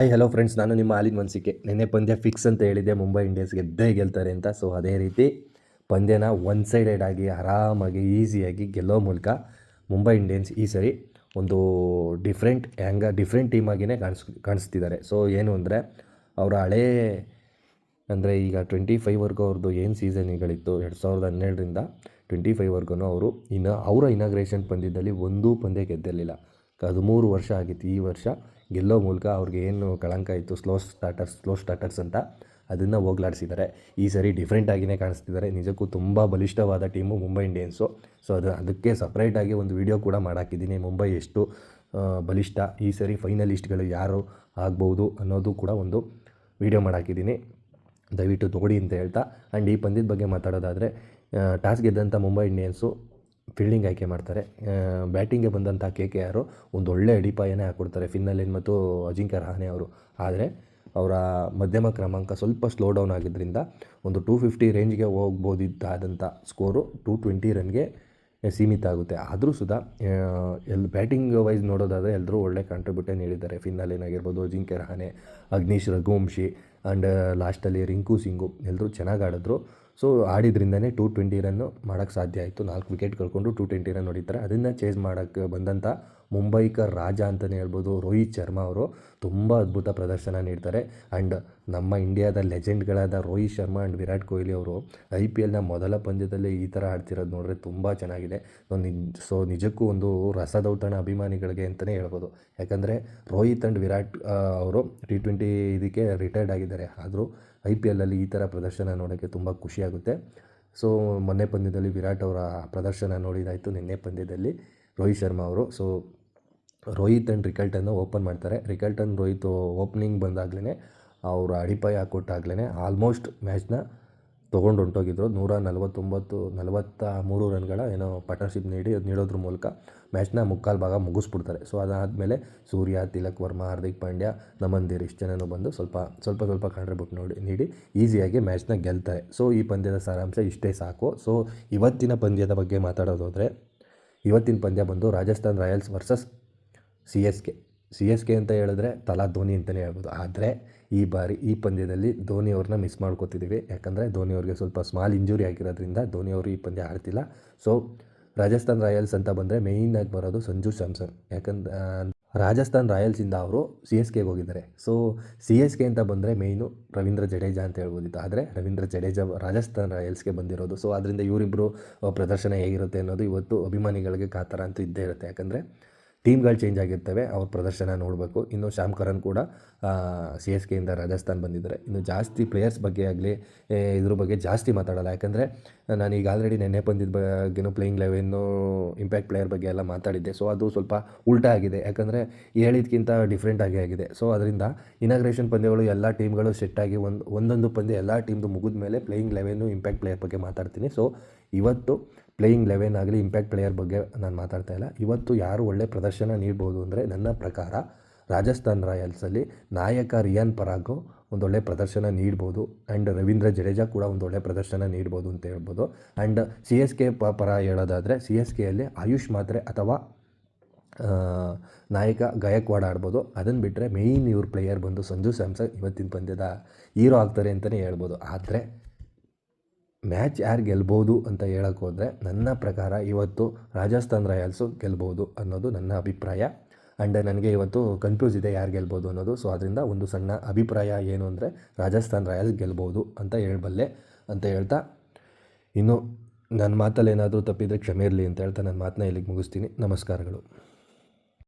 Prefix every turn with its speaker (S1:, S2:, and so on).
S1: Hi hello friends, ನಾನು ನಿಮ್ಮ ಹಾಲಿನ ಮನಸಿಕೆ. ನಿನ್ನೆ ಪಂದ್ಯ ಫಿಕ್ಸ್ ಅಂತ ಹೇಳಿದ್ದೆ, ಮುಂಬೈ ಇಂಡಿಯನ್ಸ್ ಗೆದ್ದೇ ಗೆಲ್ತಾರೆ ಅಂತ. ಸೊ ಅದೇ ರೀತಿ ಪಂದ್ಯನ ಒನ್ ಸೈಡೆಡ್ ಆಗಿ ಆರಾಮಾಗಿ ಈಸಿಯಾಗಿ ಗೆಲ್ಲೋ ಮೂಲಕ ಮುಂಬೈ ಇಂಡಿಯನ್ಸ್ ಈ ಸರಿ ಒಂದು ಡಿಫ್ರೆಂಟ್ ಟೀಮಾಗಿಯೇ ಕಾಣಿಸ್ತಿದ್ದಾರೆ. ಸೊ ಏನು ಅಂದರೆ ಅವರ ಹಳೇ ಅಂದರೆ ಈಗ 25ವರೆಗೂ ಅವ್ರದ್ದು ಏನು ಸೀಸನ್ಗಳಿತ್ತು 2012ರಿಂದ 25ವರೆಗೂ ಅವರ ಇನಾಗ್ರೇಷನ್ ಪಂದ್ಯದಲ್ಲಿ ಒಂದೂ ಪಂದ್ಯ ಗೆದ್ದಿರಲಿಲ್ಲ. 13 ವರ್ಷ ಆಗಿತ್ತು. ಈ ವರ್ಷ ಗೆಲ್ಲೋ ಮೂಲಕ ಅವ್ರಿಗೆ ಏನು ಕಳಂಕ ಇತ್ತು ಸ್ಲೋ ಸ್ಟಾರ್ಟರ್ಸ್ ಅಂತ ಅದನ್ನು ಹೋಗ್ಲಾಡಿಸಿದ್ದಾರೆ. ಈ ಸರಿ ಡಿಫ್ರೆಂಟಾಗಿಯೇ ಕಾಣಿಸ್ತಿದ್ದಾರೆ. ನಿಜಕ್ಕೂ ತುಂಬ ಬಲಿಷ್ಠವಾದ ಟೀಮು ಮುಂಬೈ ಇಂಡಿಯನ್ಸು. ಸೊ ಅದಕ್ಕೆ ಸಪ್ರೇಟಾಗಿ ಒಂದು ವಿಡಿಯೋ ಕೂಡ ಮಾಡಾಕಿದ್ದೀನಿ. ಮುಂಬೈ ಎಷ್ಟು ಬಲಿಷ್ಠ, ಈ ಸರಿ ಫೈನಲಿಸ್ಟ್ಗಳು ಯಾರು ಆಗ್ಬೋದು ಅನ್ನೋದು ಕೂಡ ಒಂದು ವಿಡಿಯೋ ಮಾಡಾಕಿದ್ದೀನಿ, ದಯವಿಟ್ಟು ನೋಡಿ ಅಂತ ಹೇಳ್ತಾ. ಆ್ಯಂಡ್ ಈ ಪಂದ್ಯದ ಬಗ್ಗೆ ಮಾತಾಡೋದಾದರೆ, ಟಾಸ್ ಗೆದ್ದಂಥ ಮುಂಬೈ ಇಂಡಿಯನ್ಸು ಫೀಲ್ಡಿಂಗ್ ಆಯ್ಕೆ ಮಾಡ್ತಾರೆ. ಬ್ಯಾಟಿಂಗ್ಗೆ ಬಂದಂಥ KKR ಒಂದು ಒಳ್ಳೆ ಅಡಿಪಾಯನೇ ಹಾಕ್ಕೊಡ್ತಾರೆ ಫಿನ್ ಅಲೆನ್ ಮತ್ತು ಅಜಿಂಕ್ಯ ರಹಾನೆ ಅವರು. ಆದರೆ ಅವರ ಮಧ್ಯಮ ಕ್ರಮಾಂಕ ಸ್ವಲ್ಪ ಸ್ಲೋ ಡೌನ್ ಆಗಿದ್ದರಿಂದ ಒಂದು 250 ರೇಂಜ್ಗೆ ಹೋಗ್ಬೋದಿದ್ದಾದಂಥ ಸ್ಕೋರು 220 ರನ್ಗೆ ಸೀಮಿತ ಆಗುತ್ತೆ. ಆದರೂ ಸುಧಾ ಬ್ಯಾಟಿಂಗ್ ವೈಸ್ ನೋಡೋದಾದರೆ ಎಲ್ಲರೂ ಒಳ್ಳೆ ಕಾಂಟ್ರಿಬ್ಯೂಟೇ ನೀಡಿದ್ದಾರೆ. ಫಿನ್ ಅಲೆನ್ ಆಗಿರ್ಬೋದು, ಅಜಿಂಕ್ಯ ರಹಾನೆ, ಅಗ್ನೀಶ್ ರಘುವಂಶಿ ಆ್ಯಂಡ್ ಲಾಸ್ಟಲ್ಲಿ ರಿಂಕು ಸಿಂಗು ಎಲ್ಲರೂ ಚೆನ್ನಾಗಿ ಆಡಿದ್ರು. ಸೊ ಆಡಿದ್ರಿಂದನೇ 220 ರನ್ನು ಮಾಡೋಕ್ಕೆ ಸಾಧ್ಯ ಆಯಿತು. 4 ವಿಕೆಟ್ ಕಳ್ಕೊಂಡು 220 ರನ್ ಹೊಡಿತಾರೆ. ಅದನ್ನು ಚೇಸ್ ಮಾಡೋಕ್ಕೆ ಬಂದಂಥ ಮುಂಬೈಕ ರಾಜ ಅಂತಲೇ ಹೇಳ್ಬೋದು ರೋಹಿತ್ ಶರ್ಮಾ ಅವರು ತುಂಬ ಅದ್ಭುತ ಪ್ರದರ್ಶನ ನೀಡ್ತಾರೆ. ಆ್ಯಂಡ್ ನಮ್ಮ ಇಂಡಿಯಾದ ಲೆಜೆಂಡ್ಗಳಾದ ರೋಹಿತ್ ಶರ್ಮಾ ಆ್ಯಂಡ್ ವಿರಾಟ್ ಕೊಹ್ಲಿ ಅವರು IPLನ ಮೊದಲ ಪಂದ್ಯದಲ್ಲೇ ಈ ಥರ ಆಡ್ತಿರೋದು ನೋಡಿದ್ರೆ ತುಂಬ ಚೆನ್ನಾಗಿದೆ. ಸೊ ನಿಜಕ್ಕೂ ಒಂದು ರಸದೌತಣ ಅಭಿಮಾನಿಗಳಿಗೆ ಅಂತಲೇ ಹೇಳ್ಬೋದು. ಯಾಕಂದರೆ ರೋಹಿತ್ ಆ್ಯಂಡ್ ವಿರಾಟ್ ಅವರು T20 ಇದಕ್ಕೆ ರಿಟೈರ್ಡ್ ಆಗಿದ್ದಾರೆ. ಆದರೂ IPLಲ್ಲಿ ಈ ಥರ ಪ್ರದರ್ಶನ ನೋಡೋಕ್ಕೆ ತುಂಬ ಖುಷಿಯಾಗುತ್ತೆ. ಸೊ ಮೊನ್ನೆ ಪಂದ್ಯದಲ್ಲಿ ವಿರಾಟ್ ಅವರ ಪ್ರದರ್ಶನ ನೋಡಿದಾಯಿತು, ನಿನ್ನೆ ಪಂದ್ಯದಲ್ಲಿ ರೋಹಿತ್ ಶರ್ಮಾ ಅವರು. ಸೊ ರೋಹಿತ್ ಆ್ಯಂಡ್ ರಿಕಲ್ಟನ್ನು ಓಪನ್ ಮಾಡ್ತಾರೆ. ರೋಹಿತ್ ಓಪನಿಂಗ್ ಬಂದಾಗಲೇ ಅವರು ಅಡಿಪಾಯ ಹಾಕ್ಕೊಟ್ಟಾಗಲೇ ಆಲ್ಮೋಸ್ಟ್ ಮ್ಯಾಚ್ನ ತೊಗೊಂಡು ಹೊಂಟೋಗಿದ್ರು. 43 ರನ್ಗಳ ಏನೋ ಪಾರ್ಟ್ನರ್ಶಿಪ್ ನೀಡೋದ್ರ ಮೂಲಕ ಮ್ಯಾಚ್ನ ಮುಕ್ಕಾಲು ಭಾಗ ಮುಗಿಸ್ಬಿಡ್ತಾರೆ. ಸೊ ಅದಾದಮೇಲೆ ಸೂರ್ಯ, ತಿಲಕ್ ವರ್ಮಾ, ಹಾರ್ದಿಕ್ ಪಾಂಡ್ಯ, ನಮನ್ ಧೀರ್ ಇಷ್ಟು ಜನನೂ ಬಂದು ಸ್ವಲ್ಪ ಕಾಂಟ್ರಿಬ್ಯೂಟ್ ನೀಡಿ ಈಸಿಯಾಗಿ ಮ್ಯಾಚ್ನ ಗೆಲ್ತಾರೆ. ಸೊ ಈ ಪಂದ್ಯದ ಸಾರಾಂಶ ಇಷ್ಟೇ ಸಾಕು. ಸೊ ಇವತ್ತಿನ ಪಂದ್ಯದ ಬಗ್ಗೆ ಮಾತಾಡೋದಾದರೆ, ಇವತ್ತಿನ ಪಂದ್ಯ ಬಂದು ರಾಜಸ್ಥಾನ್ ರಾಯಲ್ಸ್ ವರ್ಸಸ್ CSK ಅಂತ ಹೇಳಿದ್ರೆ ತಲಾ ಧೋನಿ ಅಂತಲೇ ಹೇಳ್ಬೋದು. ಆದರೆ ಈ ಬಾರಿ ಈ ಪಂದ್ಯದಲ್ಲಿ ಧೋನಿ ಅವ್ರನ್ನ ಮಿಸ್ ಮಾಡ್ಕೋತಿದ್ದೀವಿ. ಯಾಕಂದರೆ ಧೋನಿ ಅವ್ರಿಗೆ ಸ್ವಲ್ಪ ಸ್ಮಾಲ್ ಇಂಜುರಿ ಆಗಿರೋದ್ರಿಂದ ಧೋನಿ ಅವರು ಈ ಪಂದ್ಯ ಆಡ್ತಿಲ್ಲ. ಸೊ ರಾಜಸ್ಥಾನ್ ರಾಯಲ್ಸ್ ಅಂತ ಬಂದರೆ ಮೇಯ್ನಾಗಿ ಬರೋದು ಸಂಜು ಸ್ಯಾಮ್ಸನ್. ಯಾಕಂದ್ರೆ ರಾಜಸ್ಥಾನ್ ರಾಯಲ್ಸಿಂದ ಅವರು CSKಗೆ ಹೋಗಿದ್ದಾರೆ. ಸೊ CSK ಅಂತ ಬಂದರೆ ಮೇಯ್ನು ರವೀಂದ್ರ ಜಡೇಜಾ ಅಂತ ಹೇಳ್ಬೋದಿತ್ತು. ಆದರೆ ರವೀಂದ್ರ ಜಡೇಜಾ ರಾಜಸ್ಥಾನ್ ರಾಯಲ್ಸ್ಗೆ ಬಂದಿರೋದು. ಸೊ ಅದರಿಂದ ಇವರಿಬ್ಬರು ಪ್ರದರ್ಶನ ಹೇಗಿರುತ್ತೆ ಅನ್ನೋದು ಇವತ್ತು ಅಭಿಮಾನಿಗಳಿಗೆ ಕಾತರ ಅಂತೂ ಇದ್ದೇ ಇರುತ್ತೆ. ಯಾಕಂದರೆ ಟೀಮ್ಗಳು ಚೇಂಜ್ ಆಗಿರ್ತವೆ, ಅವ್ರ ಪ್ರದರ್ಶನ ನೋಡಬೇಕು. ಇನ್ನು ಶ್ಯಾಮ್ ಕರನ್ ಕೂಡ CSKಯಿಂದ ರಾಜಸ್ಥಾನ್ ಬಂದಿದ್ದಾರೆ. ಇನ್ನು ಜಾಸ್ತಿ ಪ್ಲೇಯರ್ಸ್ ಬಗ್ಗೆ ಆಗಲಿ ಇದ್ರ ಬಗ್ಗೆ ಜಾಸ್ತಿ ಮಾತಾಡೋಲ್ಲ. ಯಾಕಂದರೆ ನಾನೀಗ ಆಲ್ರೆಡಿ ನೆನ್ನೆ ಪಂದ್ಯದ ಬಗ್ಗೆನೂ ಪ್ಲೇಯಿಂಗ್ 11 ಇಂಪ್ಯಾಕ್ಟ್ ಪ್ಲೇಯರ್ ಬಗ್ಗೆ ಎಲ್ಲ ಮಾತಾಡಿದ್ದೆ. ಸೊ ಅದು ಸ್ವಲ್ಪ ಉಲ್ಟಾ ಆಗಿದೆ. ಯಾಕಂದರೆ ಹೇಳಿದ್ಕಿಂತ ಡಿಫ್ರೆಂಟ್ ಆಗಿದೆ. ಸೊ ಅದರಿಂದ ಇನಾಗ್ರೇಷನ್ ಪಂದ್ಯಗಳು ಎಲ್ಲ ಟೀಮ್ಗಳು ಸೆಟ್ಟಾಗಿ ಒಂದೊಂದು ಪಂದ್ಯ ಎಲ್ಲ ಟೀಮ್ದು ಮುಗಿದ ಮೇಲೆ ಪ್ಲೇಯಿಂಗ್ 11 ಇಂಪ್ಯಾಕ್ಟ್ ಪ್ಲೇಯರ್ ಬಗ್ಗೆ ಮಾತಾಡ್ತೀನಿ. ಸೊ ಇವತ್ತು ಪ್ಲೇಯಿಂಗ್ 11 ಆಗಲಿ ಇಂಪ್ಯಾಕ್ಟ್ ಪ್ಲೇಯರ್ ಬಗ್ಗೆ ನಾನು ಮಾತಾಡ್ತಾ ಇಲ್ಲ. ಇವತ್ತು ಯಾರು ಒಳ್ಳೆ ಪ್ರದರ್ಶನ ನೀಡ್ಬೋದು ಅಂದರೆ, ನನ್ನ ಪ್ರಕಾರ ರಾಜಸ್ಥಾನ್ ರಾಯಲ್ಸಲ್ಲಿ ನಾಯಕ ರಿಯಾನ್ ಪರಾಗ್ ಒಂದೊಳ್ಳೆ ಪ್ರದರ್ಶನ ನೀಡ್ಬೋದು. ಆ್ಯಂಡ್ ರವೀಂದ್ರ ಜಡೇಜಾ ಕೂಡ ಒಂದೊಳ್ಳೆ ಪ್ರದರ್ಶನ ನೀಡ್ಬೋದು ಅಂತ ಹೇಳ್ಬೋದು. ಆ್ಯಂಡ್ CSK ಪರ ಹೇಳೋದಾದರೆ, CSKಯಲ್ಲಿ ಆಯುಷ್ ಮಾತ್ರೆ ಅಥವಾ ನಾಯಕ ಗಾಯಕ್ವಾಡ್ ಆಡ್ಬೋದು. ಅದನ್ನು ಬಿಟ್ಟರೆ ಮೇಯ್ನ್ ಇವ್ರ ಪ್ಲೇಯರ್ ಬಂದು ಸಂಜು ಸ್ಯಾಮ್ಸನ್ ಇವತ್ತಿನ ಪಂದ್ಯದ ಹೀರೋ ಆಗ್ತಾರೆ ಅಂತಲೇ ಹೇಳ್ಬೋದು. ಆದರೆ ಮ್ಯಾಚ್ ಯಾರು ಗೆಲ್ಬೋದು ಅಂತ ಹೇಳೋಕ್ಕೆ ಹೋದರೆ, ನನ್ನ ಪ್ರಕಾರ ಇವತ್ತು ರಾಜಸ್ಥಾನ್ ರಾಯಲ್ಸು ಗೆಲ್ಬೋದು ಅನ್ನೋದು ನನ್ನ ಅಭಿಪ್ರಾಯ. ಆ್ಯಂಡ್ ನನಗೆ ಇವತ್ತು ಕನ್ಫ್ಯೂಸ್ ಇದೆ ಯಾರು ಗೆಲ್ಬೋದು ಅನ್ನೋದು. ಸೊ ಅದರಿಂದ ಒಂದು ಸಣ್ಣ ಅಭಿಪ್ರಾಯ ಏನು ಅಂದರೆ, ರಾಜಸ್ಥಾನ್ ರಾಯಲ್ಸ್ ಗೆಲ್ಬೋದು ಅಂತ ಹೇಳಬಲ್ಲೆ ಅಂತ ಹೇಳ್ತಾ, ಇನ್ನು ನನ್ನ ಮಾತಲ್ಲಿ ಏನಾದರೂ ತಪ್ಪಿದರೆ ಕ್ಷಮೆ ಇರಲಿ ಅಂತ ಹೇಳ್ತಾ ನನ್ನ ಮಾತನ್ನ ಇಲ್ಲಿಗೆ ಮುಗಿಸ್ತೀನಿ. ನಮಸ್ಕಾರಗಳು.